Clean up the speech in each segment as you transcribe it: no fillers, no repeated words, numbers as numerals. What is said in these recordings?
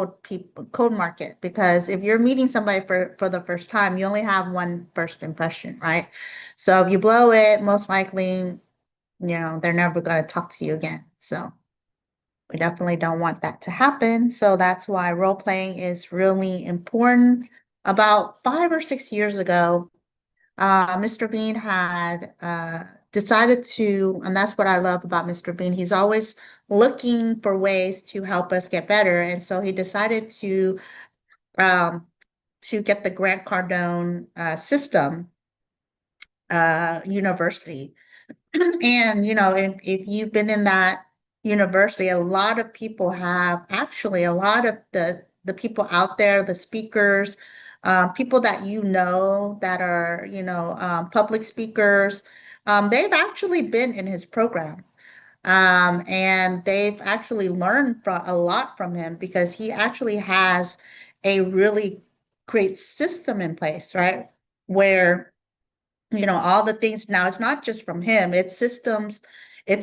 code market, because if you're meeting somebody for the first time, you only have one first impression, right? So if you blow it, most likely, they're never going to talk to you again. So we definitely don't want that to happen. So that's why role playing is really important. About 5 or 6 years ago, Mr. Bean had decided to, and that's what I love about Mr. Bean. He's always looking for ways to help us get better. And so he decided um, to get the Grant Cardone system university. And, if you've been in that university, a lot of people have actually, a lot of the people out there, the speakers, people that that are, public speakers, they've actually been in his program. And they've actually learned a lot from him, because he actually has a really great system in place, right? Where all the things, now it's not just from him, it's a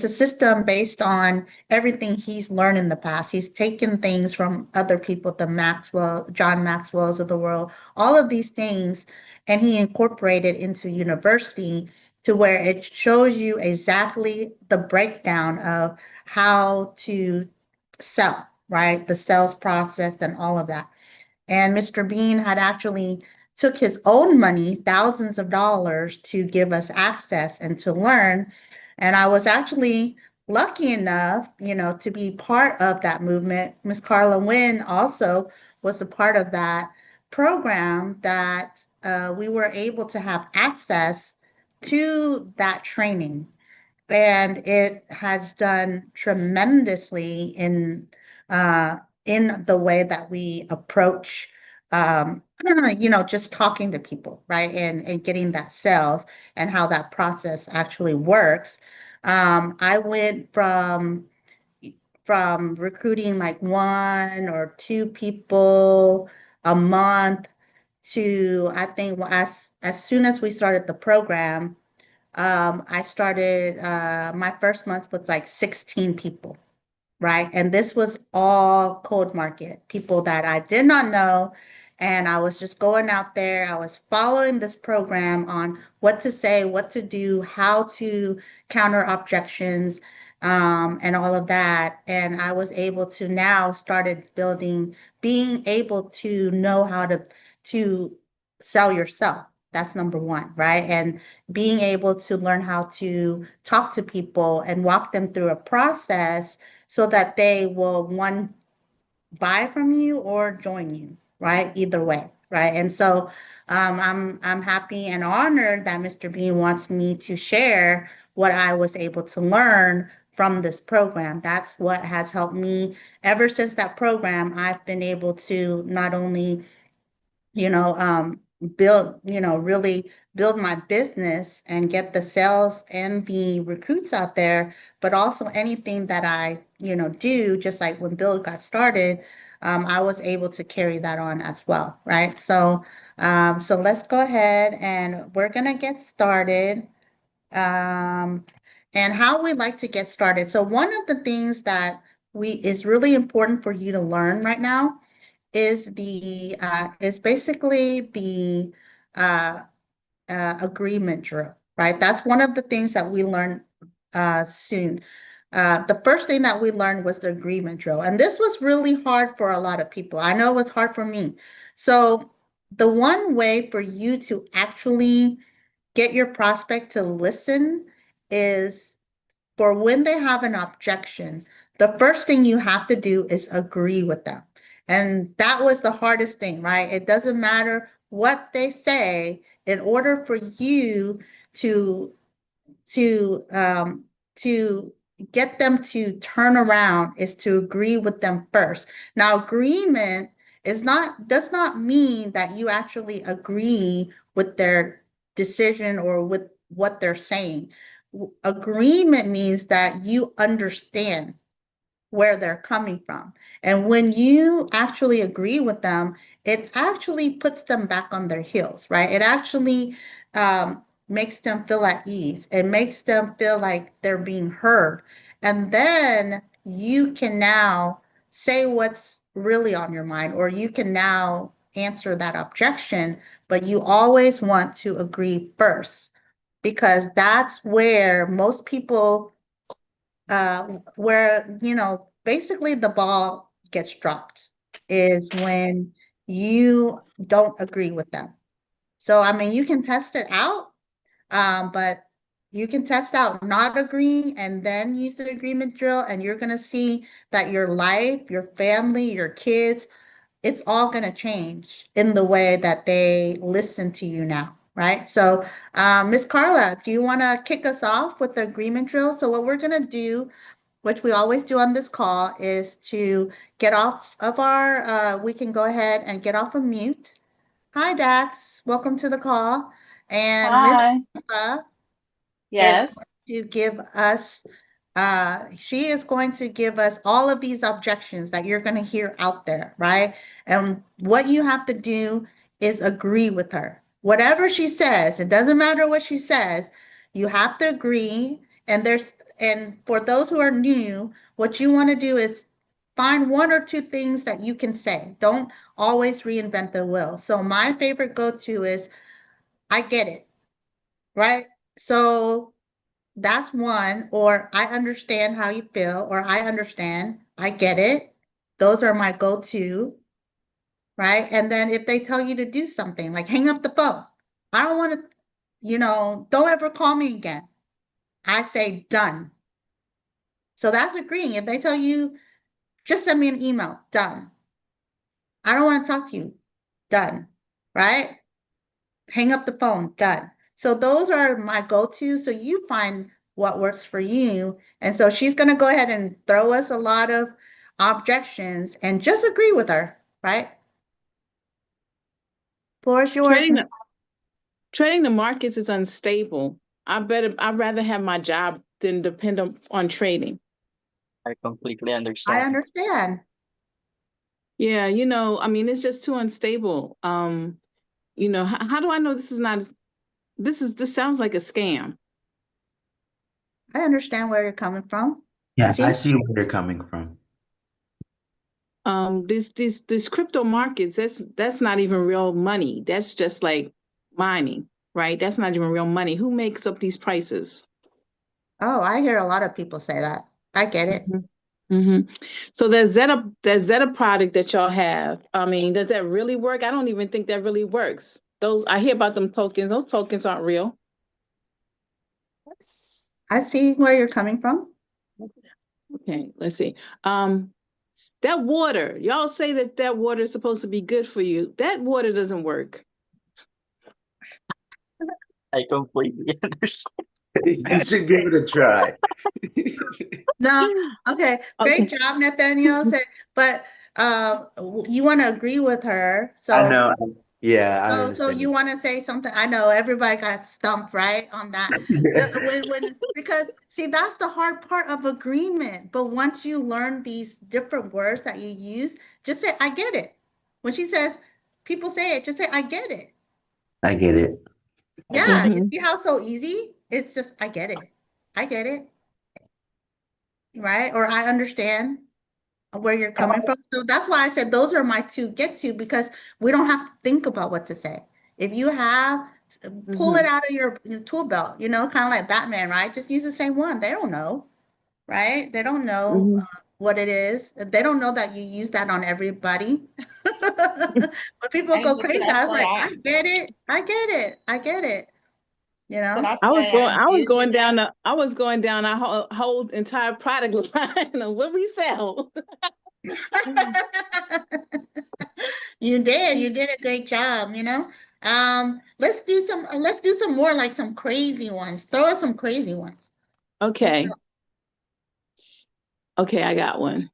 system based on everything he's learned in the past. He's taken things from other people, John Maxwell's of the world, all of these things, and he incorporated into university, to where it shows you exactly the breakdown of how to sell, right? The sales process and all of that. And Mr. Bean had actually took his own money, thousands of dollars, to give us access and to learn. And I was actually lucky enough, to be part of that movement. Miss Carla Wynn also was a part of that program, that we were able to have access to that training. And it has done tremendously in the way that we approach, just talking to people, right? And getting that sales, and how that process actually works. I went from recruiting like one or two people a month, to, I think, as soon as we started the program, I started, my first month was like 16 people, right? And this was all cold market, people that I did not know. And I was just going out there. I was following this program on what to say, what to do, how to counter objections, and all of that. And I was able to now started being able to know how to sell yourself. That's number one, right? And being able to learn how to talk to people and walk them through a process, so that they will, one, buy from you or join you, right? Either way, right? And so, I'm happy and honored that Mr. Bean wants me to share what I was able to learn from this program. That's what has helped me ever since that program. I've been able to not only, you know, um, really build my business and get the sales and the recruits out there, but also anything that I, do, just like when Bill got started, I was able to carry that on as well, right? So let's go ahead and we're gonna get started. Um, and how we like to get started. So one of the things that is really important for you to learn right now is basically the uh, agreement drill, right? That's one of the things that we learn soon. The first thing that we learned was the agreement drill, and this was really hard for a lot of people. I know it was hard for me. So the one way for you to actually get your prospect to listen is, for when they have an objection, the first thing you have to do is agree with them. And that was the hardest thing, right? It doesn't matter what they say, in order for you to to um to get them to turn around, is to agree with them first. Now, agreement does not mean that you actually agree with their decision or with what they're saying. Agreement means that you understand where they're coming from. And when you actually agree with them, it actually puts them back on their heels, right? It actually makes them feel at ease. It makes them feel like they're being heard. And then you can now say really on your mind, or you can now answer that objection, but you always want to agree first because that's where most people, where, basically the ball gets dropped is when you don't agree with them. So, I mean, you can test it out, but you can test out not agreeing and then use the agreement drill, and you're going to see that your life, your family, your kids, it's all going to change in the way that they listen to you now, right? So, Miss Carla, do you want to kick us off with the agreement drill? So, what we're going to do, which we always do on this call, is to get off of we can go ahead and get off of mute. Hi, Dax. Welcome to the call. And Miss Hi. Carla is Yes. going to give us she is going to give us all of these objections that you're going to hear out there, right? And what you have to do is agree with her. Whatever she says, it doesn't matter what she says, you have to agree. And for those who are new, what you want to do is find one or two things that you can say. Don't always reinvent the wheel. So my favorite go-to is, I get it, right? So that's one, or I understand how you feel, or I understand, I get it. Those are my go-to, right? And then if they tell you to do something, like hang up the phone, I don't want to, don't ever call me again. I say done. So that's agreeing. If they tell you, just send me an email, done. I don't want to talk to you, done, right? Hang up the phone, done. So those are my go-to. So you find what works for you. And so she's going to go ahead and throw us a lot of objections and just agree with her, right? Floor is yours, Trading Miss. the trading the markets is unstable. I'd rather have my job than depend on trading. I completely I understand. understand. Yeah, I mean, it's just too unstable. How do I know this is not this sounds like a scam. I understand where you're coming from. Yes, I See, see where you're coming from. These crypto markets, that's not even real money. That's just like mining, right? That's not even real money. Who makes up these prices? oh, I hear a lot of people say that. I get it. Hmm. So that Zeta product that y'all have, I mean, does that really work? I don't even think that really works. Those I hear about them tokens. Those tokens aren't real. I see where you're coming from. Okay, let's see. That water, y'all say that water is supposed to be good for you. That water doesn't work. I completely understand. You should give it a try. No, okay, great Okay. job, Nathaniel. But you want to agree with her. I So know. Yeah, I so you understand. want to say something? I know everybody got stumped, right, on that. Because see, that's the hard part of agreement. But once you learn these different words that you use, just say, I get it. When she says, people say it, just say, I get it. I get it. I get Yeah, it. you Hmm. see how so easy? It's just, I get it. I get it, right? Or I understand where you're coming from. So that's why I said those are my two get to because we don't have to think about what to say. If you have, pull it Hmm. out of your tool belt, kind of like Batman, right? Just use the same one. They don't know, right? They don't know Hmm. what it is. They don't know that you use that on everybody. But people And go can crazy. I I was say like, I get it. I get it. I get it. You can know? I say I'm using that? I was going down our whole entire product line of what we sell. You did a great job. Let's do some more like some crazy ones. Throw us some crazy ones. Let's go. Okay. Okay, I got one.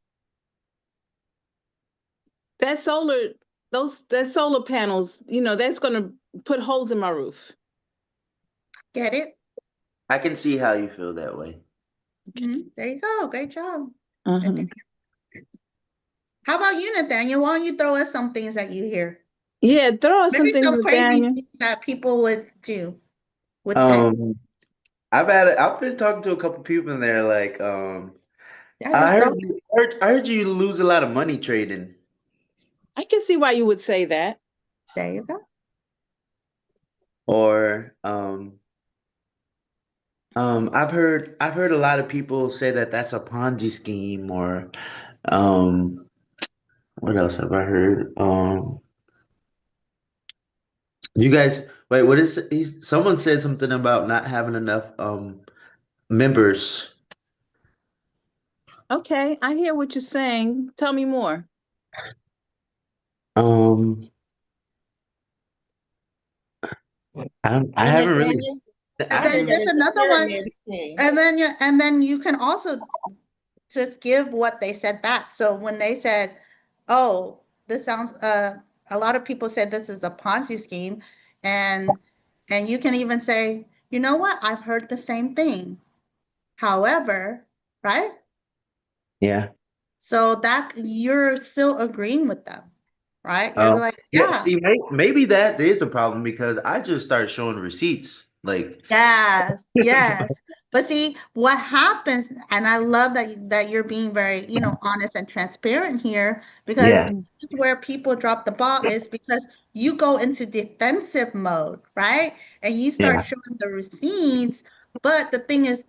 That solar that solar panels, that's gonna put holes in my roof. Get it? I can see how you feel that way. There you go. Great job. Uh-huh. Nathaniel. How about you, Nathaniel? Why don't you throw us some things that you hear? Yeah, throw us some Maybe things, some crazy Nathaniel. things that people would say. Um, I've been talking to a couple people in there. Like, Yeah, just throw it. I heard you lose a lot of money trading. can see why you would say that. There you go. Or I've heard a lot of people say that that's a Ponzi scheme, or um what else have I heard? You guys, wait, what is someone said something about not having enough members. Okay, I hear what you're saying. Tell me more. Um I And then, haven't really Daniel, I And I then heard that haven't there's it's a another one, pyramid scheme. and then you can also just give what they said back. So when they said, "Oh, this sounds," a lot of people said this is a Ponzi scheme, and you can even say, "You know what? I've heard the same thing. However," right? yeah. So that you're still agreeing with them, right? You're like, Yeah, "Yeah, see, maybe that is a problem because I just start showing receipts. Like, yes, yes." But see, what happens, and I love that you're being very, honest and transparent here, because yeah, Mhm. this is where people drop the ball, is because you go into defensive mode, right? And you start yeah, showing the receipts, but the thing is,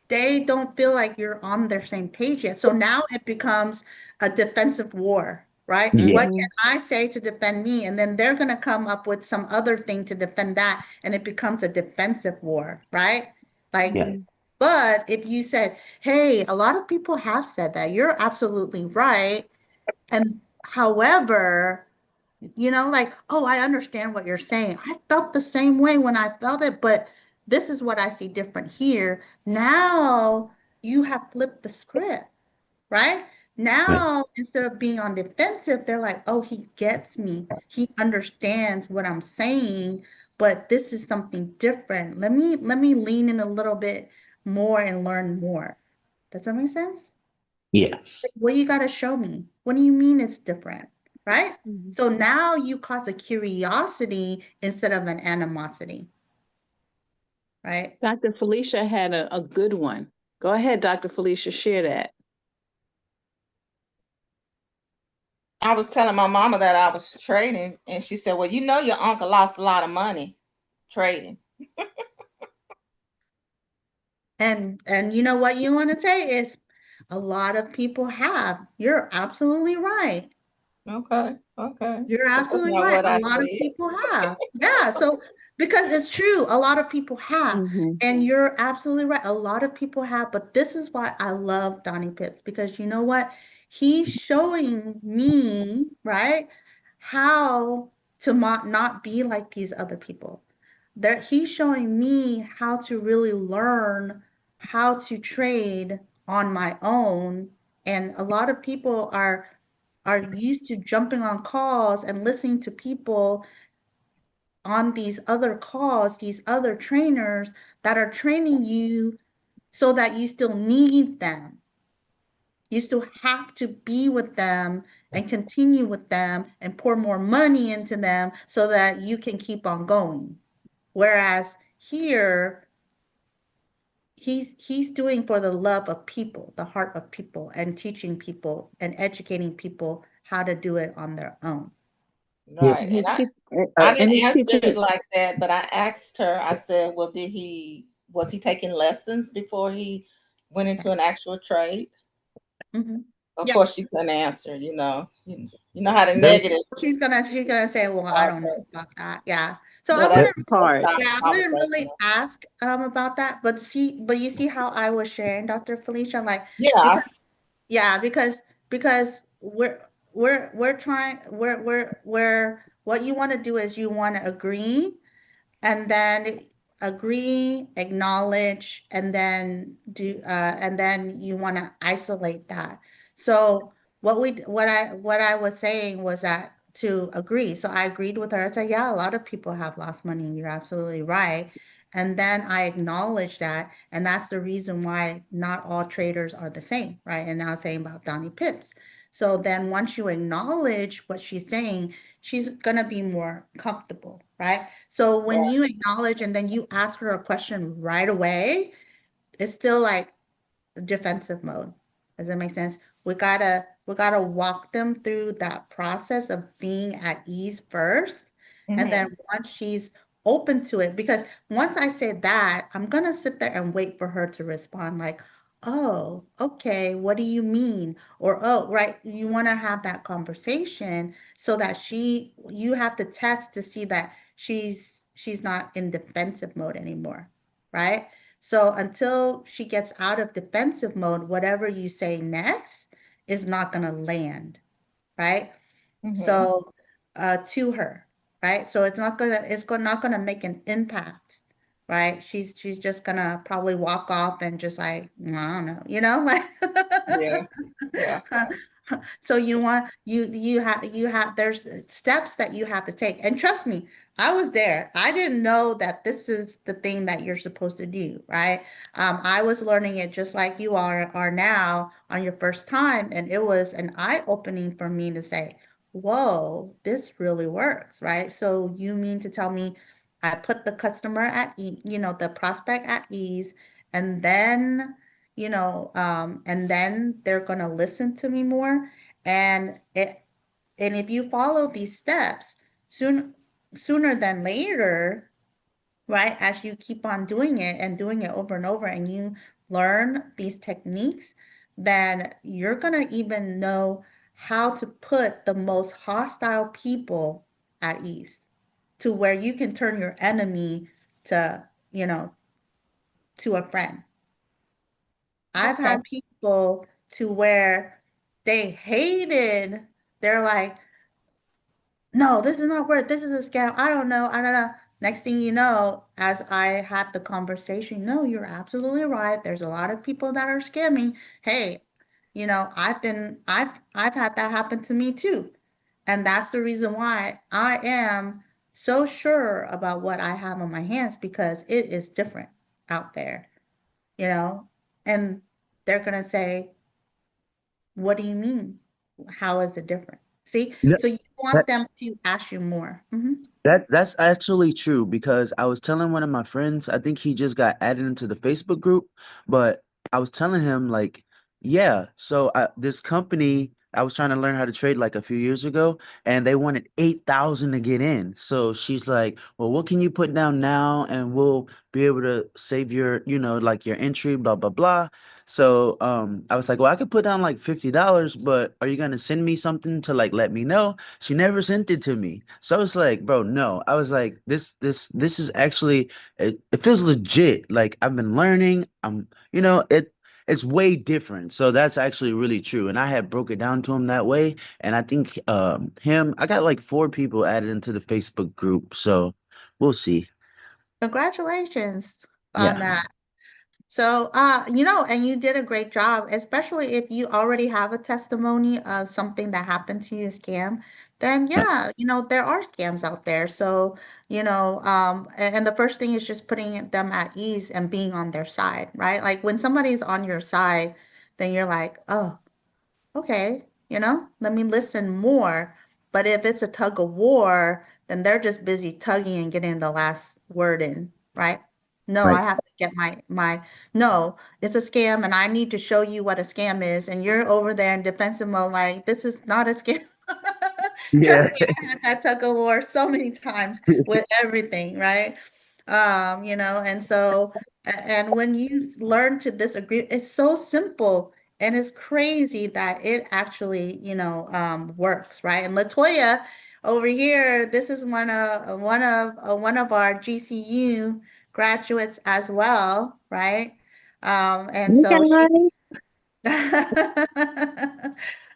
they don't feel like you're on their same page yet. So now it becomes a defensive war, right? yeah, What Mhm. can I say to defend me? And then they're going to come up with some other thing to defend that. And it becomes a defensive war, right? Like, yeah, Mhm. but if you said, hey, a lot of people have said that, you're absolutely right. And however, like, oh, I understand what you're saying. I felt the same way when I felt it, but this is what I see different here. Now you have flipped the script, right? yeah, Now, instead of being on defensive, they're like, oh, he gets me. He understands what I'm saying, but this is something different. Let me lean in a little bit more and learn more. Does that make sense? yeah, Well, you got to show me. What do you mean it's different? Right? Mhm. So now you cause a curiosity instead of an animosity, right? Dr. Felicia had a good one. Go ahead, Dr. Felicia, share that. I was telling my mama that I was trading, and she said, "Well, your uncle lost a lot of money trading." And you know what you want to say is a lot of people have. You're absolutely right. Okay, okay, You're but that's absolutely not right. what A I lot of said. people have. Yeah. So, because it's true, a lot of people have. Mhm. And you're absolutely right. A lot of people have. But this is why I love Donnie Pitts, because you know what? He's showing me, right, how to not be like these other people. He's showing me how to really learn how to trade on my own. And a lot of people are used to jumping on calls and listening to people on these other calls, these other trainers that are training you so that you still need them. You still have to be with them and continue with them and pour more money into them so that you can keep on going. Whereas here, he's doing for the love of people, the heart of people, and teaching people and educating people how to do it on their own. yeah. Right, And he's and I teach- I and didn't he's answer it teaching. like that, but I asked her. I said, "Well, was he taking lessons before he went into an actual trade?" Mhm. Of Yeah, course, she couldn't answer. You know how the That, negative she's gonna say, "Well, I don't know first. about that." Yeah. So I Well, wouldn't, That's hard. stop yeah, the I wouldn't conversation. really ask about that, but you see how I was sharing, Dr. Felicia, like, Yeah, because yeah, because we're trying we're what you want to do is you want to agree, and then agree, acknowledge, and then you want to isolate that. So what I was saying was that to agree. So I agreed with her. I said, yeah, a lot of people have lost money. You're absolutely right. And then I acknowledged that, and that's the reason why not all traders are the same, right? And now saying about Donnie Pips. So then once you acknowledge what she's saying, she's gonna be more comfortable, right? So when right. you acknowledge and then you ask her a question right away, it's still like defensive mode. Does that make sense? We got to walk them through that process of being at ease first. And then once she's open to it, because once I say that, I'm going to sit there and wait for her to respond like, oh, okay, what do you mean? Or, oh, right, you want to have that conversation so that you have to test to see that she's not in defensive mode anymore, right? So until she gets out of defensive mode, whatever you say next is not going to land, right? So to her, right? So not gonna make an impact, right? She's just gonna probably walk off and just like, I don't know, like Yeah. Yeah. so you have there's steps that you have to take. And trust me, I was there. I didn't know that this is the thing that you're supposed to do, right? I was learning it just like you are now on your first time, and it was an eye-opening for me to say, whoa, this really works, right? So you mean to tell me I put the customer at ease, the prospect at ease, and then and then they're going to listen to me more. And if you follow these steps, sooner than later, right, as you keep on doing it and doing it over and over, and you learn these techniques, then you're going to even know how to put the most hostile people at ease to where you can turn your enemy to, you know, to a friend. I've Okay. had people to where they hated, they're like, no, this is not worth, this is a scam. I don't know. I don't know. Next thing you know, as I had the conversation, no, you're absolutely right. There's a lot of people that are scamming. Hey, I've had that happen to me too. And that's the reason why I am so sure about what I have on my hands, because it is different out there, you know? And they're gonna say, what do you mean? How is it different? See? Yeah, So you want that's them to ask you more. that's actually true because I was telling one of my friends, I think he just got added into the Facebook group, but I was telling him like, yeah, so this company I was trying to learn how to trade like a few years ago, and they wanted 8,000 to get in. So she's like, "Well, what can you put down now, and we'll be able to save your, like your entry, blah blah blah." So I was like, "Well, I could put down like $50, but are you gonna send me something to like let me know?" She never sent it to me. So I was like, bro, no. I was like, this is actually it feels legit. Like I've been learning. It's way different. So that's actually really true. And I had broke it down to him that way. And I think I got like 4 people added into the Facebook group. So we'll see. Congratulations on Yeah. that. So, and you did a great job, especially if you already have a testimony of something that happened to you, a scam, then Yeah. yeah, there are scams out there. So, and the first thing is just putting them at ease and being on their side, right? Like when somebody's on your side, then you're like, oh, okay, let me listen more. But if it's a tug of war, then they're just busy tugging and getting the last word in, right? No, I Right. have to get no, it's a scam and I need to show you what a scam is. And you're over there in defensive mode, like, this is not a scam. Yeah. Trust me, I had that tug of war so many times with everything, right? And so, and when you learn to disagree, it's so simple. And it's crazy that it actually, works, right? And Latoya over here, this is one of our GCU graduates as well, right? And Hey so she guys.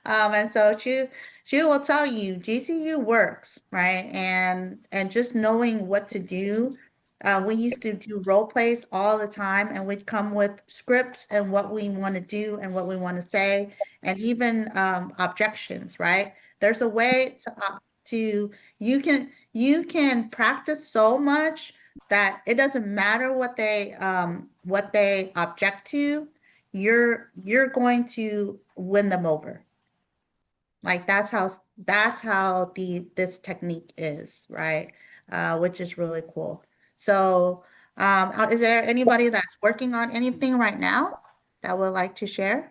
and so she will tell you GCU works, right? And just knowing what to do. We used to do role plays all the time, and we'd come with scripts and what we want to do and what we want to say, and even objections, right? There's a way to you can practice so much that it doesn't matter what they object to, you're going to win them over. Like that's how this technique is, right? Which is really cool. So, is there anybody that's working on anything right now that would like to share?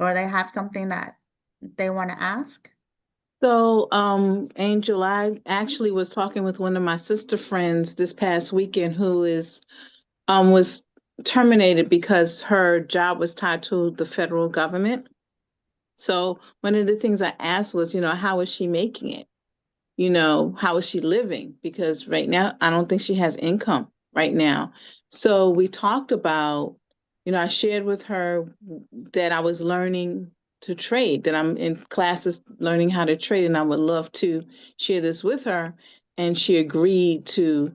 or they have something that they want to ask? So, Angel, I actually was talking with one of my sister friends this past weekend who was terminated because her job was tied to the federal government. So one of the things I asked was, how is she making it? How is she living? Because right now, I don't think she has income right now. So we talked about, I shared with her that I was learning to trade, that I'm in classes learning how to trade, and I would love to share this with her. And she agreed to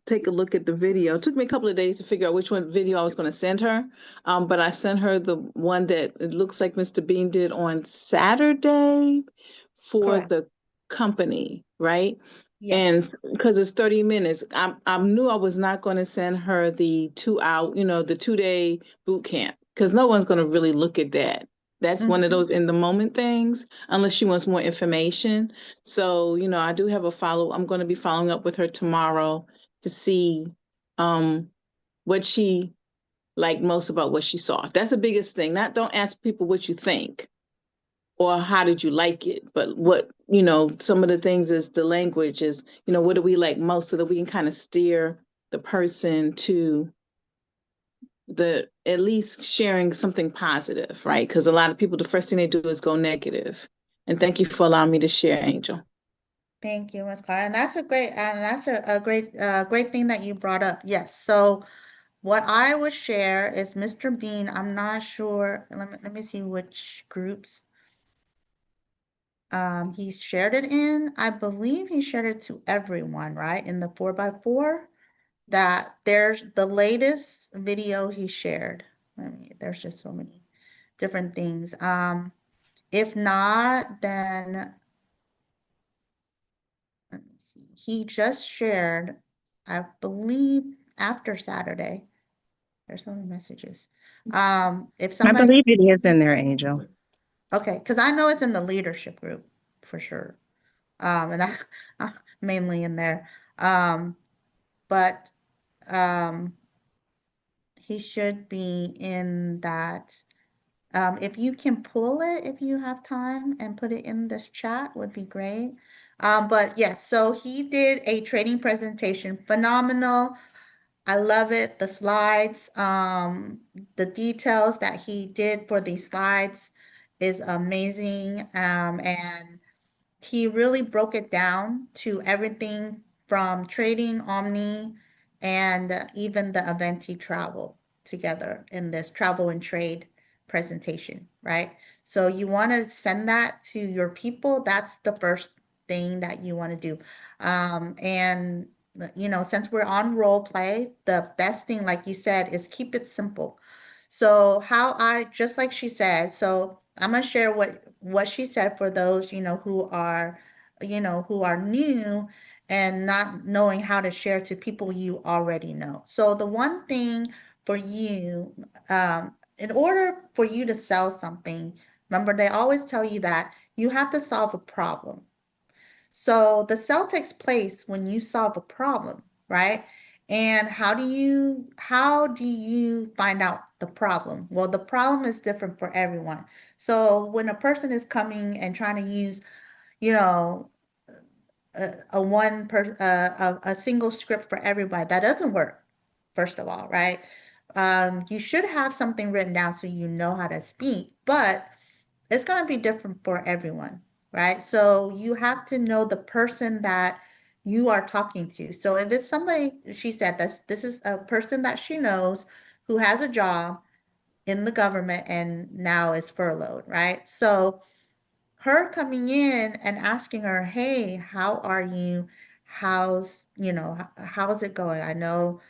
take a look at the video. It took me a couple of days to figure out which one video I was going to send her. But I sent her the one that it looks like Mr. Bean did on Saturday for Correct. the company, right? And Yes. because it's 30 minutes, I knew I was not going to send her the 2 hour, the 2 day boot camp, because no one's going to really look at that. That's one of Mhm. those in the moment things, unless she wants more information. So, I do have a follow. I'm going to be following up with her tomorrow to see um, what she liked most about what she saw. That's the biggest thing. Not don't ask people what you think or how did you like it, but what, some of the things is the language is, what do we like most so that we can kind of steer the person to the at least sharing something positive, right? Because a lot of people, the first thing they do is go negative. And thank you for allowing me to share, Angel. Thank you, Ms. Carter. And that's a great, great thing that you brought up. Yes. So what I would share is Mr. Bean. I'm not sure. Let me see which groups he shared it in. I believe he shared it to everyone, right? In the 4x4. That there's the latest video he shared. There's just so many different things. If not, then let me see. He just shared, I believe, after Saturday. There's so many messages. If I somebody, believe it is in there, Angel. okay, because I know it's in the leadership group for sure. And that's mainly in there. But he should be in that. If you can pull it, if you have time and put it in this chat would be great. But yes, so he did a training presentation, phenomenal. I love it. The slides, the details that he did for these slides is amazing. And he really broke it down to everything from trading, Omni, and even the Aventi travel together in this travel and trade presentation, right? So you want to send that to your people. That's the first thing that you want to do. And since we're on role play, the best thing, like you said, is keep it simple. So how I, just like she said, so I'm gonna share what she said for those, who are new and not knowing how to share to people you already know. So the one thing for you, in order for you to sell something, remember they always tell you that you have to solve a problem. So the sell takes place when you solve a problem, right? And how do you find out the problem? Well, the problem is different for everyone. So when a person is coming and trying to use, you know, a single script for everybody, that doesn't work, first of all, right? You should have something written down so you know how to speak, but it's going to be different for everyone, right? So you have to know the person that you are talking to. So if it's somebody, she said this is a person that she knows who has a job in the government and now is furloughed, right? So her coming in and asking her, "Hey, how are you? How's it going? I know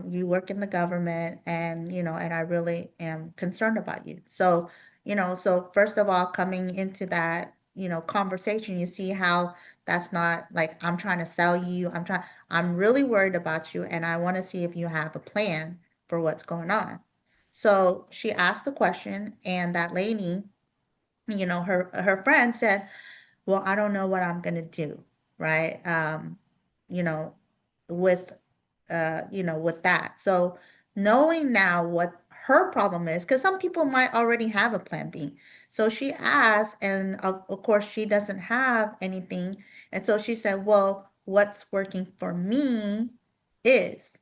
you work in the government and I really am concerned about you." So first of all, coming into that, conversation, you see how that's not like I'm trying to sell you. I'm really worried about you and I want to see if you have a plan for what's going on. So she asked the question and that lady, her friend said, "Well, I don't know what I'm gonna do," right? You know, with with that. So knowing now what her problem is, because some people might already have a plan B. So she asked, and of course, she doesn't have anything. And so she said, well, what's working for me is,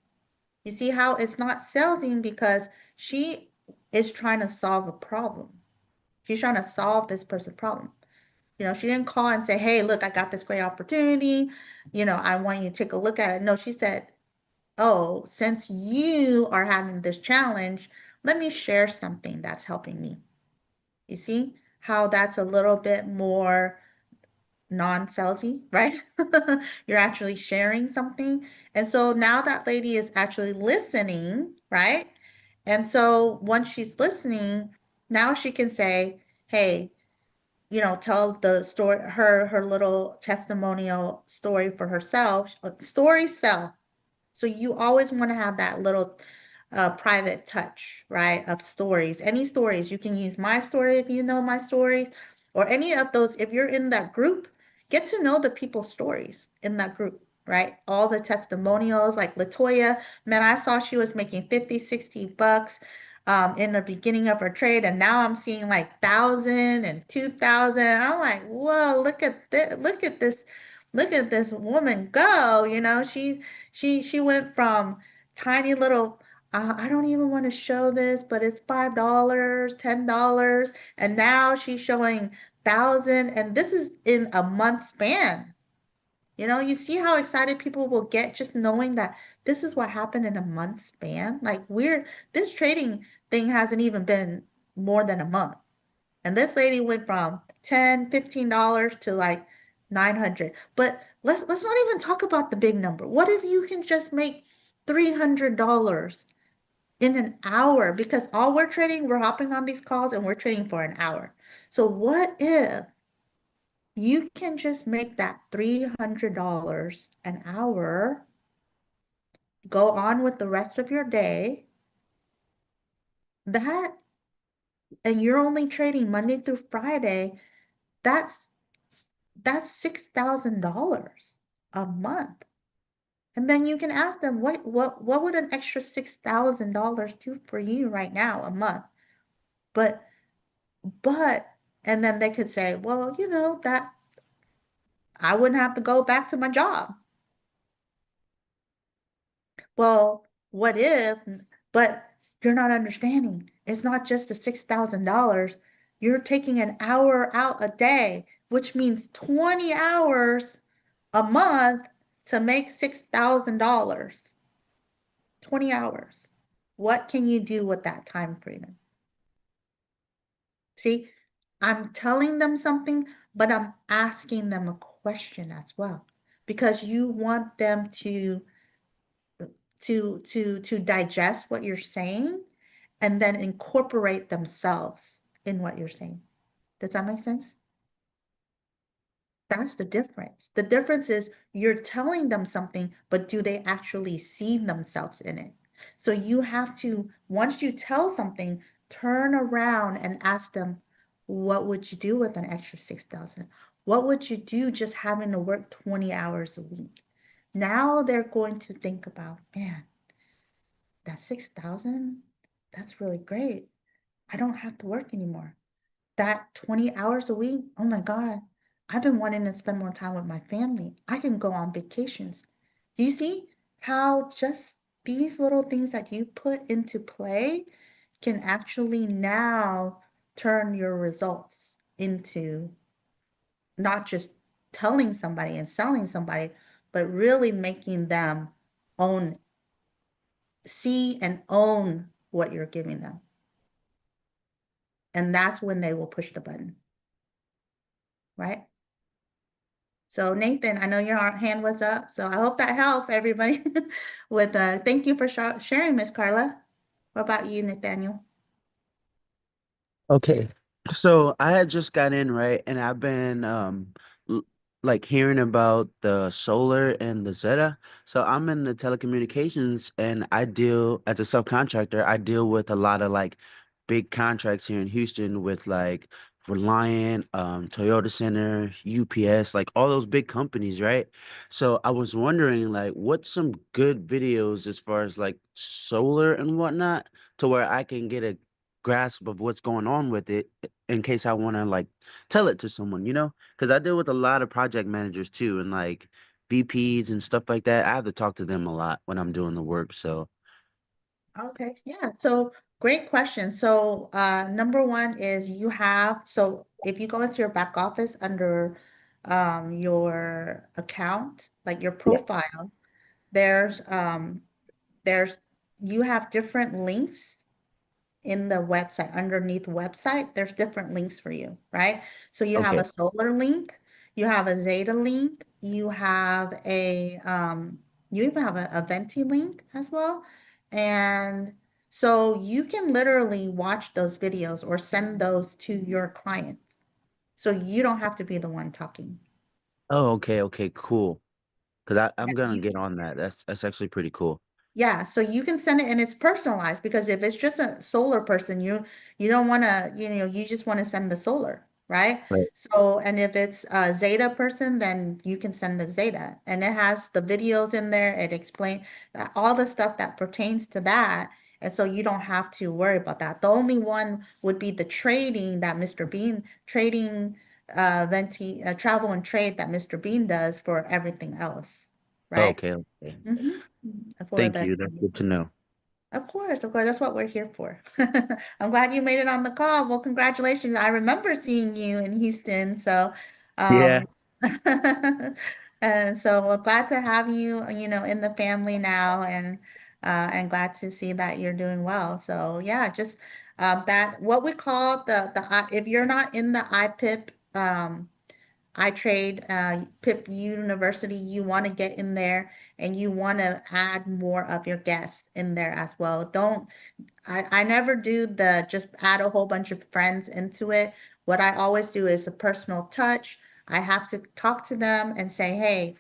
you see how it's not salesing because she is trying to solve a problem. She's trying to solve this person's problem. She didn't call and say, hey, look, I got this great opportunity. I want you to take a look at it. No, she said, oh, since you are having this challenge, let me share something that's helping me. You see how that's a little bit more non-salesy, right? You're actually sharing something. And so now that lady is actually listening, right? And so once she's listening, now she can say, hey, tell the story, her little testimonial story for herself. Stories sell. So you always want to have that little private touch, right, of stories. Any stories. You can use my story if you know my stories, or any of those. If you're in that group, get to know the people's stories in that group, right? All the testimonials, like Latoya, man, I saw she was making 50, 60 bucks in the beginning of her trade, and now I'm seeing like 1,000 and 2,000. I'm like, whoa, look at this woman go. She went from tiny little, I don't even want to show this, but it's $5, $10, and now she's showing 1,000, and this is in a month span. You see how excited people will get just knowing that this is what happened in a month span? Like this trading thing hasn't even been more than a month. And this lady went from $10, $15 to like 900. But let's not even talk about the big number. What if you can just make $300 in an hour? Because all we're hopping on these calls and we're trading for an hour. So what if you can just make that $300 an hour, go on with the rest of your day, and you're only trading Monday through Friday, that's $6,000 a month. And then you can ask them, what would an extra $6,000 do for you right now a month? But and then they could say, well, that I wouldn't have to go back to my job. Well, what if, but you're not understanding. It's not just the $6,000. You're taking an hour out a day, which means 20 hours a month to make $6,000. 20 hours. What can you do with that time freedom? See, I'm telling them something, but I'm asking them a question as well, because you want them to digest what you're saying and then incorporate themselves in what you're saying. Does that make sense? That's the difference. The difference is you're telling them something, but do they actually see themselves in it? So you have to, once you tell something, turn around and ask them, what would you do with an extra 6,000? What would you do just having to work 20 hours a week? Now they're going to think about, man, that 6,000, that's really great. I don't have to work anymore. That 20 hours a week, oh my God, I've been wanting to spend more time with my family. I can go on vacations. Do you see how just these little things that you put into play can actually now turn your results into not just telling somebody and selling somebody, but really making them own, see and own what you're giving them. And that's when they will push the button, right? So Nathan, I know your hand was up, so I hope that helped everybody with thank you for sharing, Miss Carla. What about you, Nathaniel? Okay. So I had just got in, right? And I've been l- like hearing about the solar and the Zeta. So I'm in the telecommunications and I deal as a subcontractor, I deal with a lot of like big contracts here in Houston with like Reliant, Toyota Center, UPS, like all those big companies, right? So I was wondering, like, what's some good videos as far as like solar and whatnot, to where I can get a grasp of what's going on with it in case I want to like tell it to someone, you know? Because I deal with a lot of project managers too, and like VPs and stuff like that. I have to talk to them a lot when I'm doing the work. So, Okay, yeah. So great question. So number one is so if you go into your back office under your account, like your yeah. profile, there's there's you have different links in the website. Underneath website, there's different links for you, right? So you have Okay. a solar link, you have a Zeta link, you even have a Venti link as well. And so you can literally watch those videos or send those to your clients. So you don't have to be the one talking. Oh, okay, okay, cool. Because I'm gonna You get on that. That's actually pretty cool. Yeah, so you can send it and it's personalized, because if it's just a solar person, you don't want to, you just want to send the solar, right? Right. So, and if it's a Zeta person, then you can send the Zeta, and it has the videos in there. It explains all the stuff that pertains to that, and so you don't have to worry about that. The only one would be the trading that Mr. Bean trading, travel and trade that Mr. Bean does for everything else, right? Okay, okay. Mhm. For Thank the you. That's good to know. Of course, of course. That's what we're here for. I'm glad you made it on the call. Well, congratulations. I remember seeing you in Houston. So, Yeah. um, and so we're glad to have you, in the family now, and glad to see that you're doing well. So yeah, just that what we call if you're not in the IPIP, iTrade, PIP University, you want to get in there and you want to add more of your guests in there as well. I never do the just add a whole bunch of friends into it. What I always do is a personal touch. I have to talk to them and say, hey,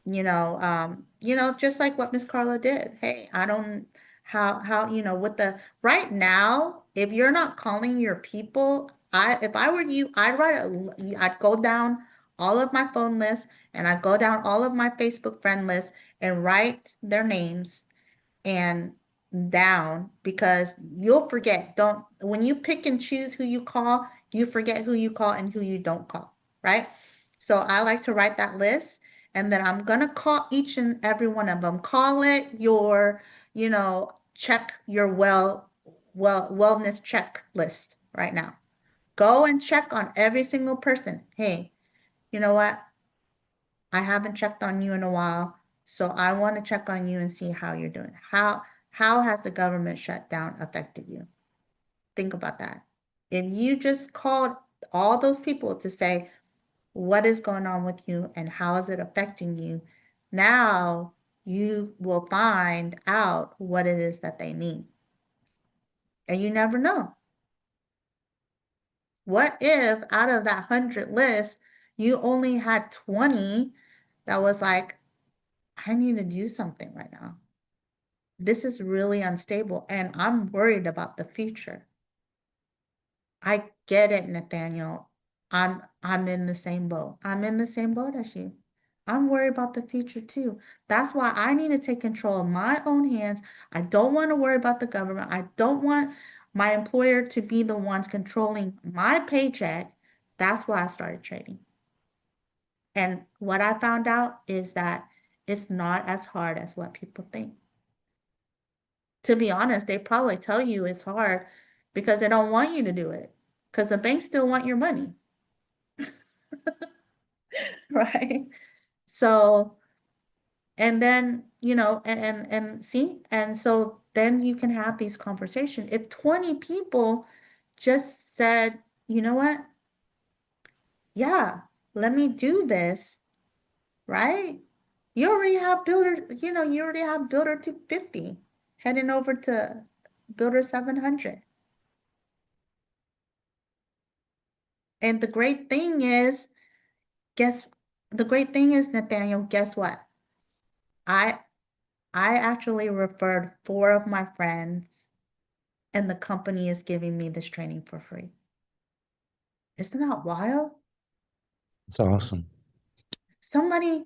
just like what Miss Carla did. Hey, I don't how with the right now, if you're not calling your people, if I were you, I'd go down all of my phone lists and I'd go down all of my Facebook friend lists and write their names and down, because you'll forget. Don't When you pick and choose who you call, you forget who you call and who you don't call, right? So I like to write that list, and then I'm gonna call each and every one of them. Call it your, check your wellness checklist right now. Go and check on every single person. Hey, you know what? I haven't checked on you in a while, so I want to check on you and see how you're doing. How has the government shutdown affected you? Think about that. If you just called all those people to say what is going on with you and how is it affecting you, now you will find out what it is that they need. And you never know. What if out of that 100 list, you only had 20 that was like, I need to do something right now. This is really unstable and I'm worried about the future. I get it, Nathaniel. I'm in the same boat. I'm in the same boat as you. I'm worried about the future too. That's why I need to take control of my own hands. I don't want to worry about the government. I don't want my employer to be the ones controlling my paycheck. That's why I started trading. And what I found out is that it's not as hard as what people think. To be honest, they probably tell you it's hard because they don't want you to do it, because the banks still want your money, right? So, and then, and see, and so then you can have these conversations. If 20 people just said, you know what? Yeah, let me do this, right? You already have Builder 250 heading over to Builder 700. And guess the great thing is, Nathaniel, guess what? I I actually referred four of my friends and the company is giving me this training for free. Isn't that wild? It's awesome. Somebody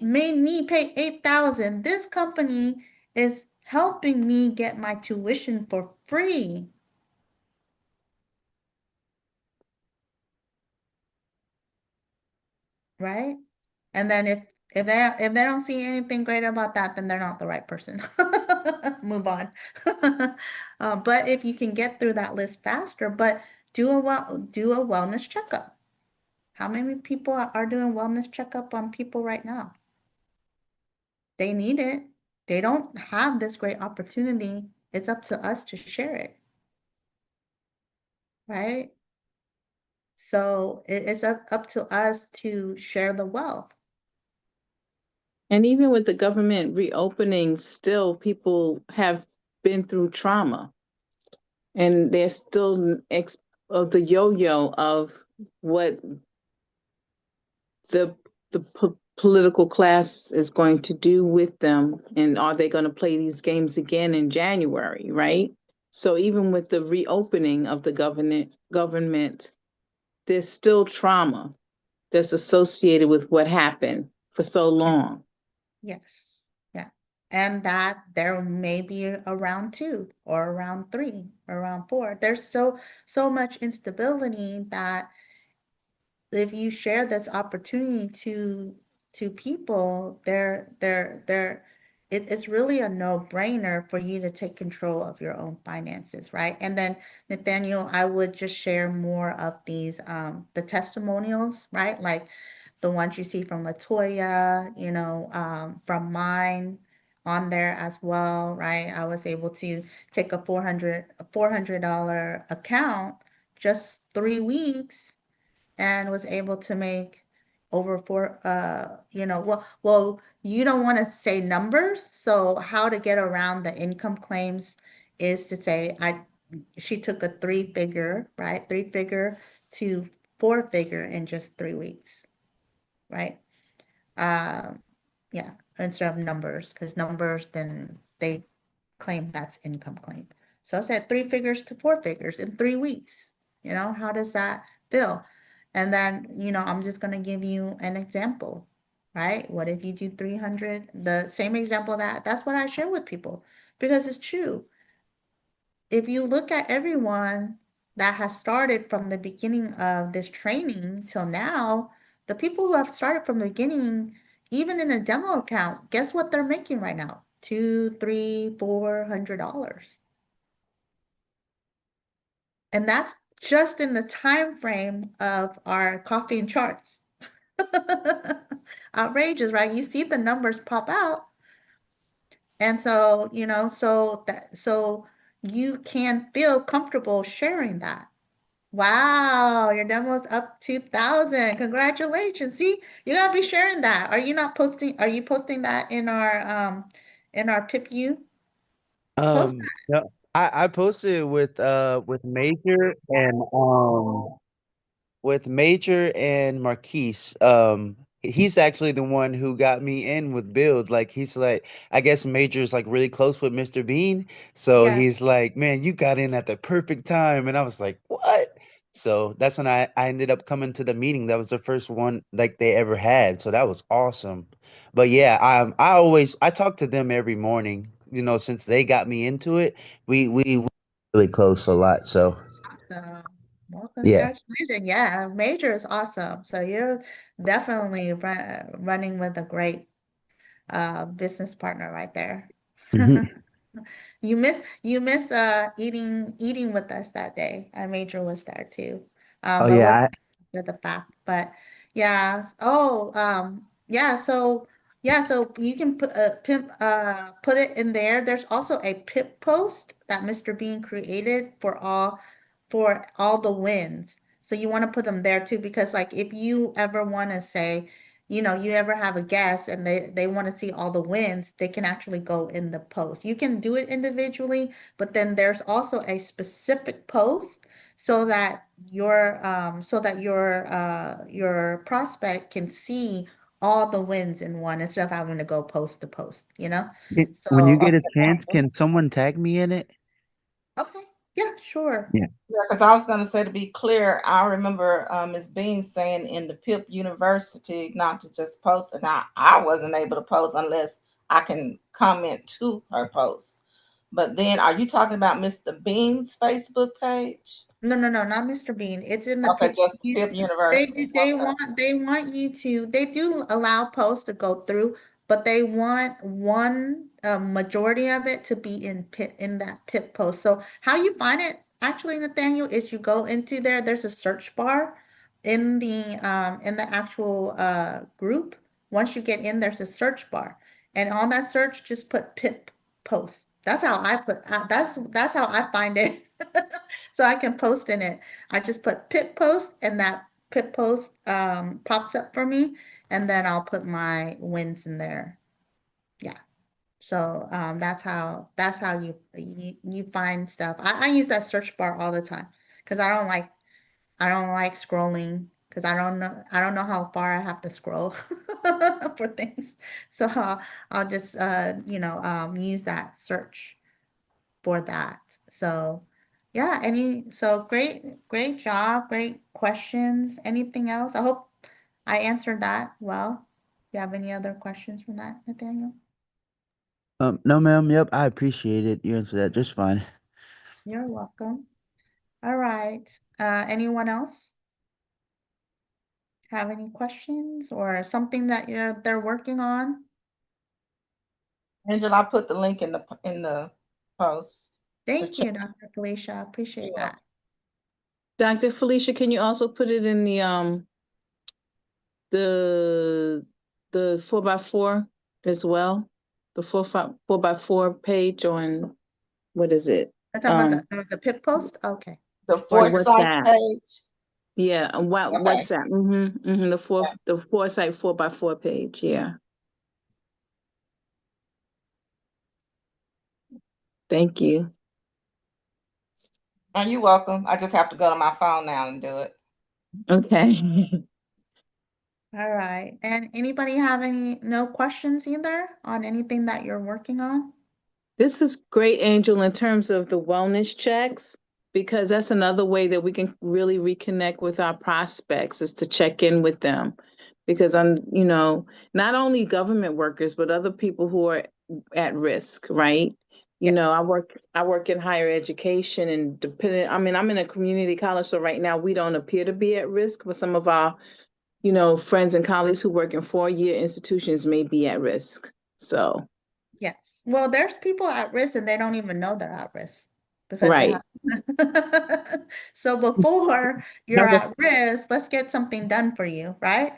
made me pay 8,000. This company is helping me get my tuition for free. Right? And then if they don't see anything great about that, then they're not the right person. Move on. But if you can get through that list faster, but do a wellness checkup. How many people are doing wellness checkup on people right now? They need it. They don't have this great opportunity. It's up to us to share it, right? So it's up to us to share the wealth. And even with the government reopening, still people have been through trauma, and there's still of the yo-yo of what the political class is going to do with them, and are they going to play these games again in January, right? So even with the reopening of the government, there's still trauma that's associated with what happened for so long. Yes. Yeah. And that there may be a round 2 or a round 3 or round 4. There's so much instability that if you share this opportunity to people, it's really a no-brainer for you to take control of your own finances, right? And then Nathaniel, I would just share more of these the testimonials, right? Like the ones you see from Latoya, from mine on there as well, right? I was able to take a $400 account just 3 weeks and was able to make over you don't want to say numbers, so how to get around the income claims is to say she took a three figure to four-figure in just 3 weeks, right? Yeah, instead of numbers, because numbers, then they claim that's income claim. So I said 3 figures to 4 figures in 3 weeks. How does that feel? And then, I'm just going to give you an example, right? What if you do 300? The same example that's what I share with people because it's true. If you look at everyone that has started from the beginning of this training till now, the people who have started from the beginning, even in a demo account, guess what they're making right now? $200, $300, $400. And that's just in the time frame of our coffee and charts. Outrageous, right? You see the numbers pop out. And so, so you can feel comfortable sharing that. Wow, your demo's up 2,000. Congratulations. See, you gotta be sharing that. Are you posting that in our PIPU? Post Yeah, I posted it with Major and Marquise. He's actually the one who got me in with Build. Like he's like, I guess Major's like really close with Mr. Bean. So Yeah, he's like, man, you got in at the perfect time. And I was like, what? So that's when I ended up coming to the meeting. That was the first one like they ever had. So that was awesome. But yeah, I talk to them every morning, since they got me into it. We really close a lot. So awesome. Well, yeah. congratulations. Yeah, major is awesome. So you're definitely running with a great business partner right there. You miss eating with us that day. Major was there too. Oh But it yeah. wasn't after the fact. But yeah. Oh, yeah, so you can put it in there. There's also a pip post that Mr. Bean created for all the wins. So you want to put them there too, because like if you ever want to say, you ever have a guest and they want to see all the wins, they can actually go in the post. You can do it individually, but then there's also a specific post so that your prospect can see all the wins in one instead of having to go post to post. When you So get a chance, can someone tag me in it? Okay, yeah, sure. Yeah. Yeah, because I was gonna say, to be clear, I remember Ms. Bean saying in the PIP University not to just post, and I wasn't able to post unless I can comment to her post. But then, are you talking about Mr. Bean's Facebook page? No, no, no, not Mr. Bean. It's in the Okay, PIP. just PIP They University. do, they Okay. want they want you to they do allow posts to go through, but they want one majority of it to be in that PIP post. So how you find it actually, Nathaniel, is you go into there. There's a search bar in the actual group. Once you get in, there's a search bar, and on that search, just put PIP post. That's how I put. That's how I find it, so I can post in it. I just put pip post and that pip post pops up for me, and then I'll put my wins in there. Yeah. So that's how you find stuff. I use that search bar all the time because I don't like scrolling because I don't know how far I have to scroll for things. So I'll just use that search for that. So, yeah, so great job, great questions. Anything else? I hope I answered that well. Do you have any other questions from that, Nathaniel? No, ma'am. Yep, I appreciate it. You answered that just fine. You're welcome. All right. Anyone else have any questions or something that they're working on? Angela, I put the link in the post. Thank you, Dr. Felicia. I appreciate Yeah. that. Dr. Felicia, can you also put it in the the 4x4 as well? The 4x4 page on, what is it? I'm talking about the PIP post? Okay. The On Foresight WhatsApp. page. Yeah, on Okay. WhatsApp. The Foresight 4x4 page. Yeah. Thank you. And you're welcome. I just have to go to my phone now and do it. Okay. All right. And anybody have no questions either on anything that you're working on? This is great, Angel, in terms of the wellness checks, because that's another way that we can really reconnect with our prospects is to check in with them. Because not only government workers, but other people who are at risk, right? Yes. I work in higher education and I'm in a community college, so right now we don't appear to be at risk, but some of our, friends and colleagues who work in 4-year institutions may be at risk. So, Yes. Well, there's people at risk and they don't even know they're at risk because they right. have. So before you're at risk, let's get something done for you, right?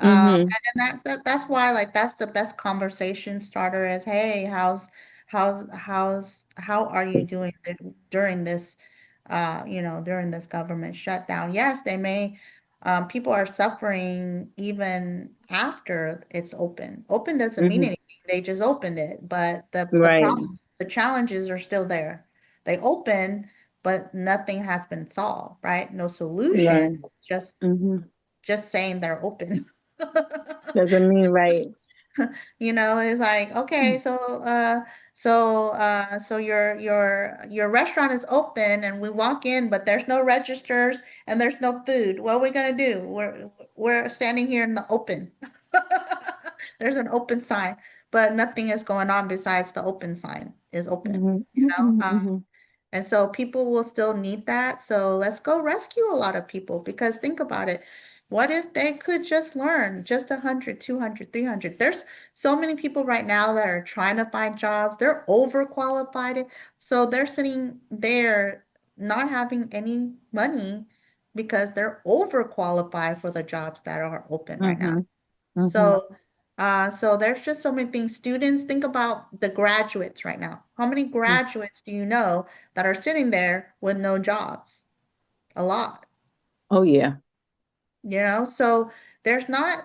Mm-hmm. And that's why like that's the best conversation starter is, hey, how are you doing during this during this government shutdown? Yes, people are suffering even after it's open. Open doesn't mean Mm-hmm. anything. They just opened it, but the Right. problem, the challenges are still there. They open, but nothing has been solved, right? No solution, Right. just Mm-hmm. just saying they're open. Doesn't mean right. It's like, okay, so your restaurant is open and we walk in, but there's no registers and there's no food. What are we gonna do? We're standing here in the open. There's an open sign, but nothing is going on besides the open sign is open, Mm-hmm. you know? Mm-hmm. And so people will still need that. So let's go rescue a lot of people because think about it. What if they could just learn just 100, 200, 300? There's so many people right now that are trying to find jobs. They're overqualified. So they're sitting there not having any money because they're overqualified for the jobs that are open right now. Mm-hmm. Mm-hmm. So there's just so many things. Students, think about the graduates right now. How many graduates do you know that are sitting there with no jobs? A lot, Oh yeah. So there's not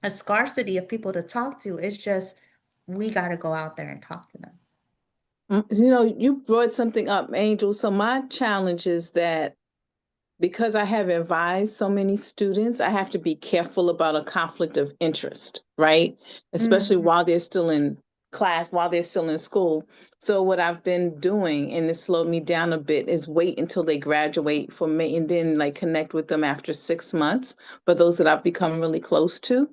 a scarcity of people to talk to. It's just we got to go out there and talk to them. You brought something up, Angel. So my challenge is that because I have advised so many students, I have to be careful about a conflict of interest, right? Especially Mhm. while they're still in class while they're still in school. So what I've been doing, and it slowed me down a bit, is wait until they graduate for me, and then like connect with them after 6 months. For those that I've become really close to,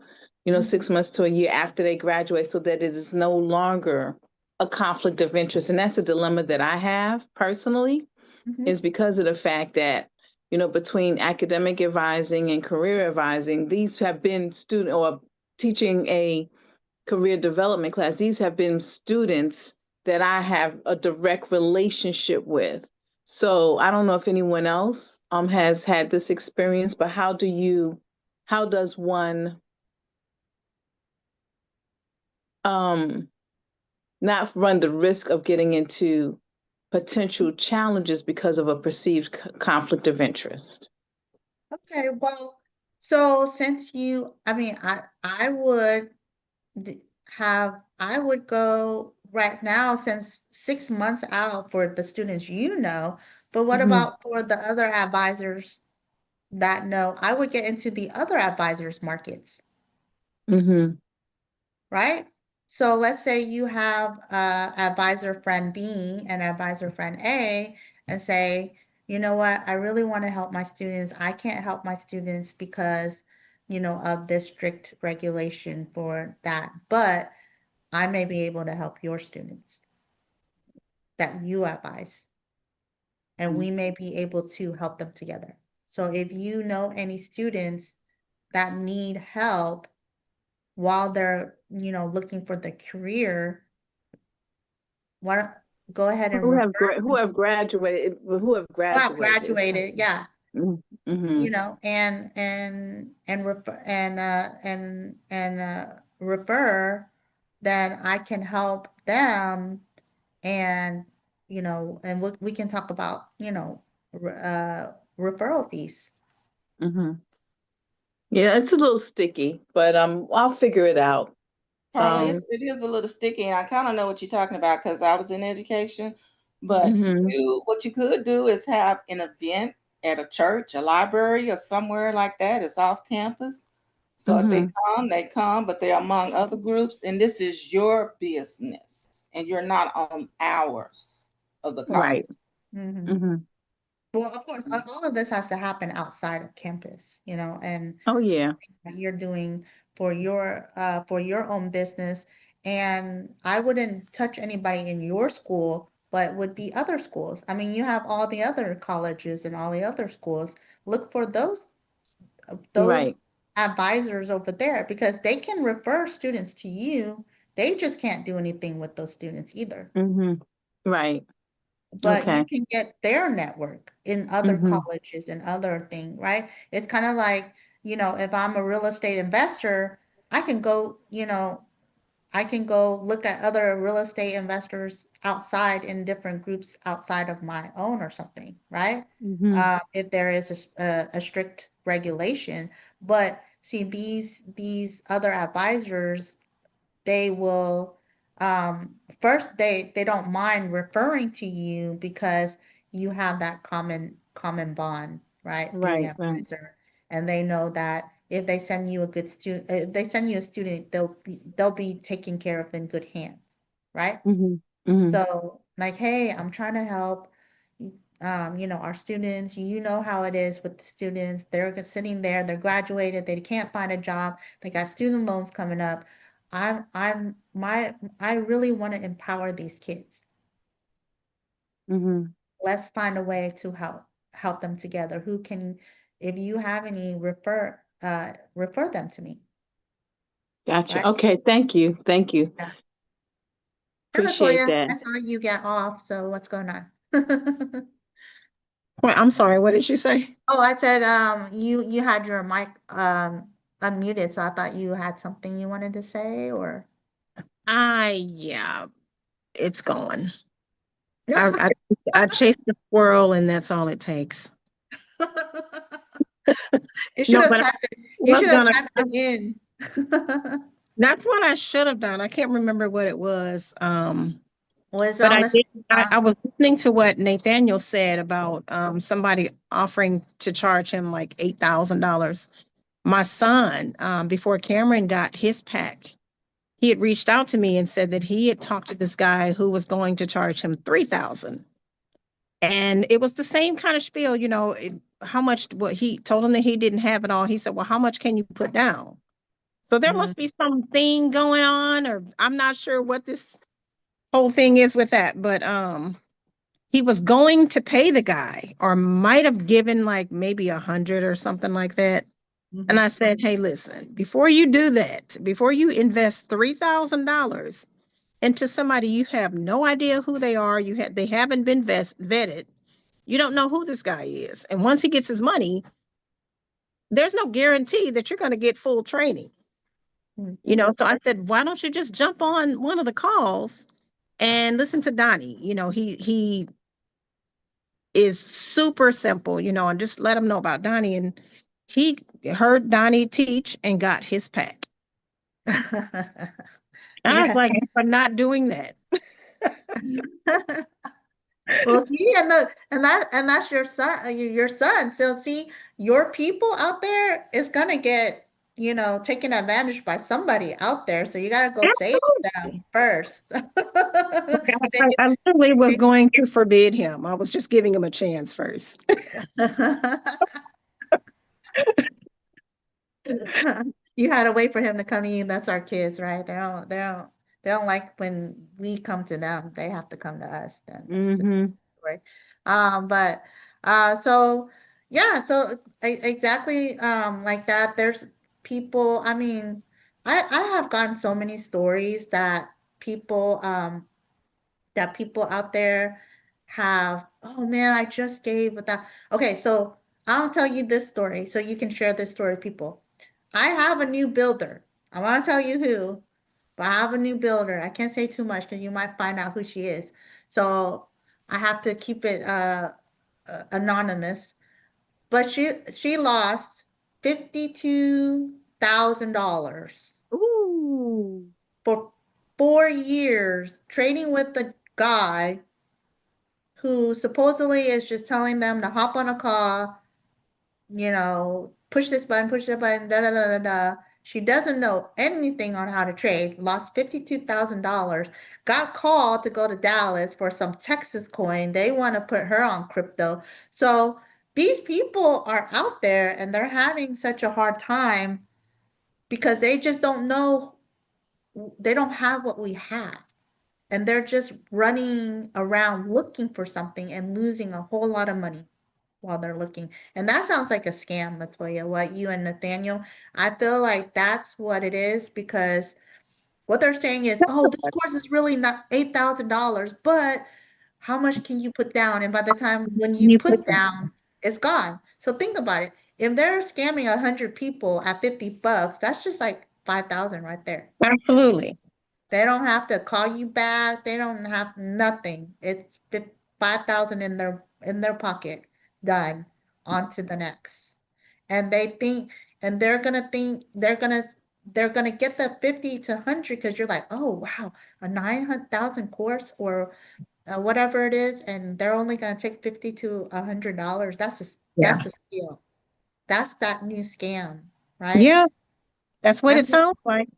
Mhm. 6 months to a year after they graduate, so that it is no longer a conflict of interest. And that's a dilemma that I have personally, Mhm. is because of the fact that, between academic advising and career advising, these have been student or teaching a career development class. These have been students that I have a direct relationship with. So I don't know if anyone else has had this experience, but how does one um not run the risk of getting into potential challenges because of a perceived conflict of interest? Okay, well, so since I mean, I would I would go right now since 6 months out for the students but what Mm-hmm. about for the other advisors that know? I would get into the other advisors markets, Mm-hmm. right? So let's say you have advisor friend B and advisor friend A and say, you know what, I really want to help my students. I can't help my students because, of this strict regulation for that, but I may be able to help your students that you advise, and we may be able to help them together. So if you know any students that need help while they're, looking for the career, why don't go ahead and refer Who me. have graduated, who have Oh, I've graduated. graduated, yeah, Mm-hmm. and refer and refer, then I can help them, and we can talk about referral fees. Mm-hmm. Yeah, it's a little sticky, but I'll figure it out. Carly, Um, it is a little sticky, and I kind of know what you're talking about because I was in education. But mhm, what you could do is have an event at a church, a library, or somewhere like that. It's off campus. So if mhm, they come, but they're among other groups, and this is your business, and you're not on hours of the college. right. Hmm. Mhm. Well, of course, all of this has to happen outside of campus, and Oh yeah. that you're doing for your own business. And I wouldn't touch anybody in your school, but would be other schools. I mean, you have all the other colleges and all the other schools. Look for those Right. advisors over there because they can refer students to you. They just can't do anything with those students either. Mhm. Right. But you Okay. can get their network in other Mhm. colleges and other thing, right? It's kind of like, if I'm a real estate investor, I can go, I can go look at other real estate investors outside in different groups outside of my own or something, right? Mhm. If there is a strict regulation. But see, these other advisors, they will first they don't mind referring to you because you have that common bond, right? Being Right. an Right. advisor, and they know that if they send you a good student, if they send you a student, they'll be taken care of in good hands, right? Mhm. Mhm. So, like, hey, I'm trying to help, our students. You know how it is with the students. They're sitting there, they're graduated, they can't find a job, they got student loans coming up. I really want to empower these kids. Mhm. Let's find a way to help them together. Who can, if you have any, refer them to me, Gotcha. right? Okay. Thank you. Thank you. Yeah. Hello, Appreciate Toya. that. I saw you get off, so what's going on? Wait, I'm sorry, what did you say? Oh, I said, you had your mic unmuted, so I thought you had something you wanted to say, or Yeah, it's gone. I I chased the squirrel and that's all it takes. you should No, have but I typed it. You was should have gonna, typed it in. that's what I should have done. I can't remember what it was. Was But on I the did, I was listening to what Nathaniel said about somebody offering to charge him like $8,000. My son, before Cameron got his pack, he had reached out to me and said that he had talked to this guy who was going to charge him 3,000. And it was the same kind of spiel, how much, what he told him that he didn't have it all. He said, well, how much can you put down? So there Mm, must be something going on, or I'm not sure what this whole thing is with that, but he was going to pay the guy or might have given like maybe 100 or something like that. And mhm. I said, hey, listen, before you do that, before you invest $3,000 into somebody you have no idea who they are, they haven't been vetted, you don't know who this guy is. And once he gets his money, there's no guarantee that you're going to get full training. So I said, why don't you just jump on one of the calls and listen to Donnie? He is super simple, and just let him know about Donnie. And he heard Donnie teach and got his pack. I was Yeah. like, for not doing that. Well, see, and that's your son, your son. So see, your people out there is gonna get, taken advantage by somebody out there. So you gotta go save them first. I literally was going to forbid him. I was just giving him a chance first. You had to wait for him to come to you. That's our kids, right? They don't like when we come to them. They have to come to us. Then that's it. Mm-hmm. Right. But so yeah, so exactly like that. There's people. I mean, I have gotten so many stories people that people out there have. Oh man, I just gave with that. Okay, so I'll tell you this story so you can share this story with people. I have a new builder. I want to tell you who, but I have a new builder. I can't say too much because you might find out who she is. So I have to keep it anonymous. But she lost $52,000 Ooh. for 4 years trading with the guy who supposedly is just telling them to hop on a call, push this button, push that button, da da da da da. She doesn't know anything on how to trade, lost $52,000, got called to go to Dallas for some Texas coin. They want to put her on crypto. So these people are out there and they're having such a hard time because they just don't know, they don't have what we have. And they're just running around looking for something and losing a whole lot of money while they're looking. And that sounds like a scam, Latoya, what you and Nathaniel. I feel like that's what it is because what they're saying is, oh, this course is really not $8,000, but how much can you put down? And by the time when you You put put down, it's gone. So think about it. If they're scamming 100 people at $50, that's just like 5,000 right there. Absolutely. They don't have to call you back. They don't have nothing. It's 5,000 in their pocket. Done. On to the next. And they think, and they're gonna get the 50 to 100 because you're like, oh wow, a 900,000 course or whatever it is, and they're only gonna take 50 to $100. Yeah. That's a steal. That's that new scam, right? Yeah, that's what I it mean, sounds like.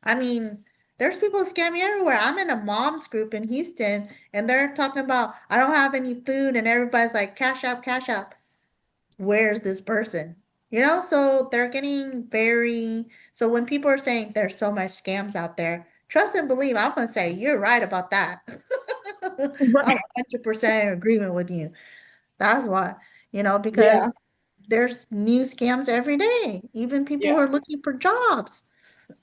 I mean, there's people scamming everywhere. I'm in a mom's group in Houston, and they're talking about, I don't have any food, and everybody's like, cash out, cash out. Where's this person? So they're getting so when people are saying there's so much scams out there, trust and believe, I'm gonna say you're right about that. I'm Right. 100% in agreement with you. That's why, because Yeah, there's new scams every day, even people who yeah. are looking for jobs,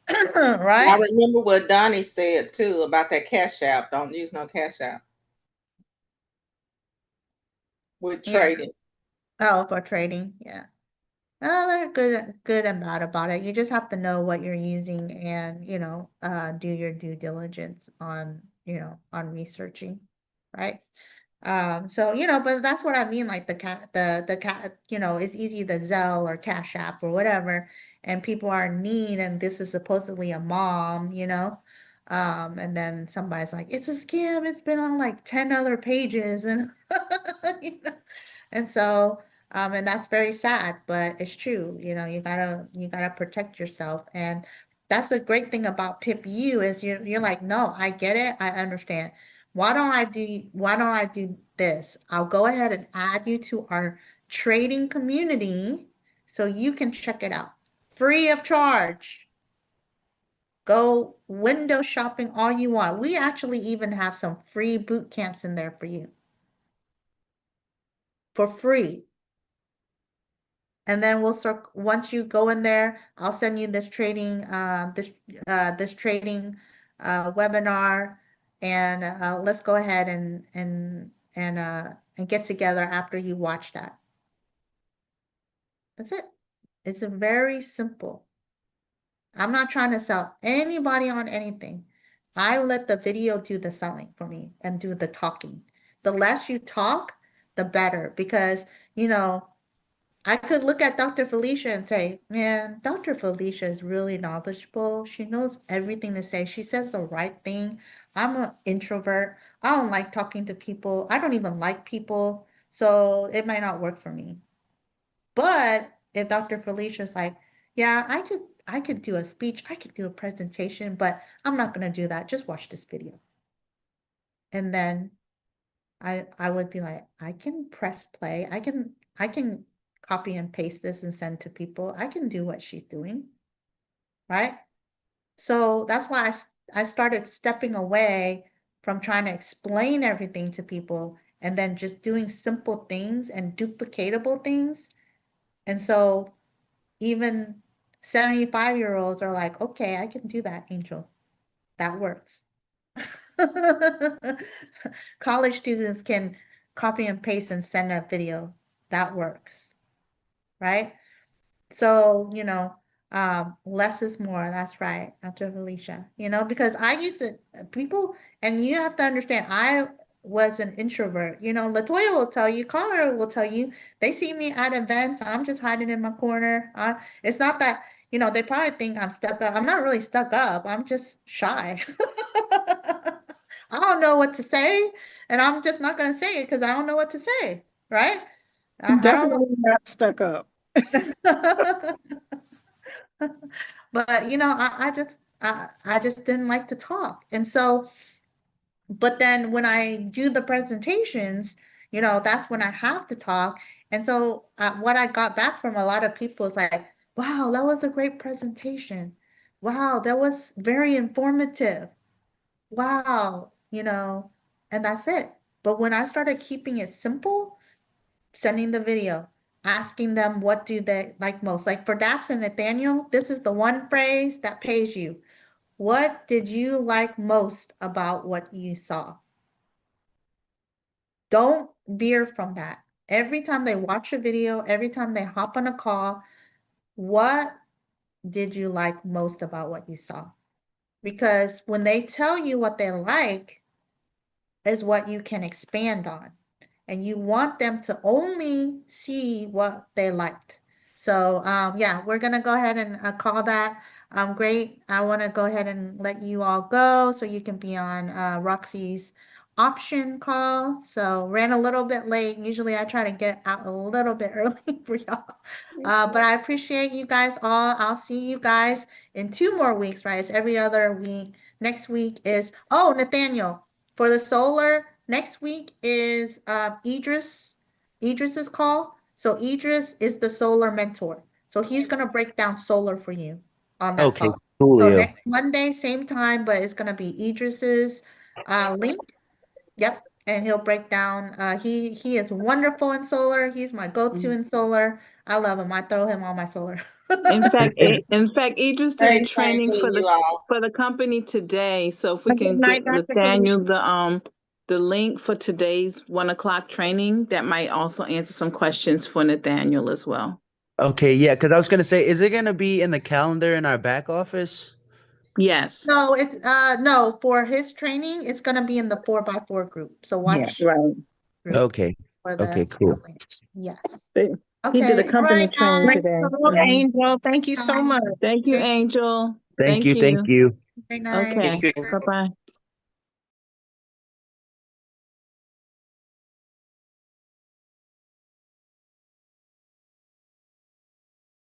I right? remember what Donnie said too about that cash app. Don't use no cash app with Yeah. trading. Oh, for trading. Yeah. Oh, they're good and bad about it. You just have to know what you're using and, do your due diligence on researching, right? So, but that's what I mean, like the cat, it's easy the Zelle or Cash App or whatever, and people are in need, and this is supposedly a mom, and then somebody's like, it's a scam, it's been on like 10 other pages, and you know, and so, and that's very sad, but it's true, you gotta protect yourself, and that's the great thing about PIPU is you're like, no, I get it, I understand. Why don't I do this? I'll go ahead and add you to our trading community so you can check it out. Free of charge. Go window shopping all you want. We actually even have some free boot camps in there for you. For free. And then we'll start, once you go in there, I'll send you this trading webinar, and let's go ahead and get together after you watch that. That's it. It's very simple. I'm not trying to sell anybody on anything. I let the video do the selling for me and do the talking. The less you talk, the better, because, you know, I could look at Dr. Felicia and say, man, Dr. Felicia is really knowledgeable. She knows everything to say. She says the right thing. I'm an introvert. I don't like talking to people. I don't even like people. So it might not work for me. But if Dr. Felicia's like, yeah, I could do a speech, I could do a presentation, but I'm not going to do that. Just watch this video. And then I would be like, I can press play. I can copy and paste this and send to people. I can do what she's doing. Right? So that's why I started stepping away from trying to explain everything to people and then just doing simple things and duplicatable things. And so even 75-year-olds are like, okay, I can do that, Angel. That works. College students can copy and paste and send a video. That works, right? So, you know, less is more. That's right, Dr. Felicia. You know, because I used to, people, and you have to understand, I was an introvert. You know, Latoya will tell you, Caller will tell you, they see me at events, I'm just hiding in my corner. It's not that, you know, they probably think I'm stuck up. I'm not really stuck up. I'm just shy. I don't know what to say, and I'm just not going to say it because I don't know what to say, right? I don't Definitely not stuck up. But you know, I just didn't like to talk. And so, but then when I do the presentations, you know, that's when I have to talk. And so what I got back from a lot of people is like, wow, that was a great presentation. Wow, that was very informative. Wow, you know, and that's it. But when I started keeping it simple, sending the video, asking them what do they like most. Like for Dax and Nathaniel, this is the one phrase that pays you. What did you like most about what you saw? Don't veer from that. Every time they watch a video, every time they hop on a call, what did you like most about what you saw? Because when they tell you what they like is what you can expand on. And you want them to only see what they liked. So yeah, we're gonna go ahead and call that great. I want to go ahead and let you all go so you can be on Roxy's option call. So ran a little bit late. Usually I try to get out a little bit early for y'all. But I appreciate you guys all. I'll see you guys in 2 more weeks, right? It's every other week. Next week is, oh, Nathaniel, for the solar, next week is Idris's call. So Idris is the solar mentor. So he's gonna break down solar for you on that Okay, call. So coolio. next Monday, same time, but it's gonna be Idris's link. Yep. And he'll break down. He is wonderful in solar. He's my go-to in solar. I love him. I throw him on my solar. In fact, Idris did a Same thing training to you all. for the company today. So if we Good can night, get Dr. Felicia. Nathaniel the link for today's 1 o'clock training, that might also answer some questions for Nathaniel as well. Okay, yeah, because I was gonna say, is it gonna be in the calendar in our back office? Yes. No, it's no, for his training, it's gonna be in the 4x4 group. So Yeah. watch Right. group Okay, for okay, the cool. link. Yes. He did a Okay. All company right, training guys. Great today. call, Mhm. Angel. Thank you so much. Thank you, Angel. Thank Thank you, thank you. you. Good night. Okay. Thank you. Bye-bye.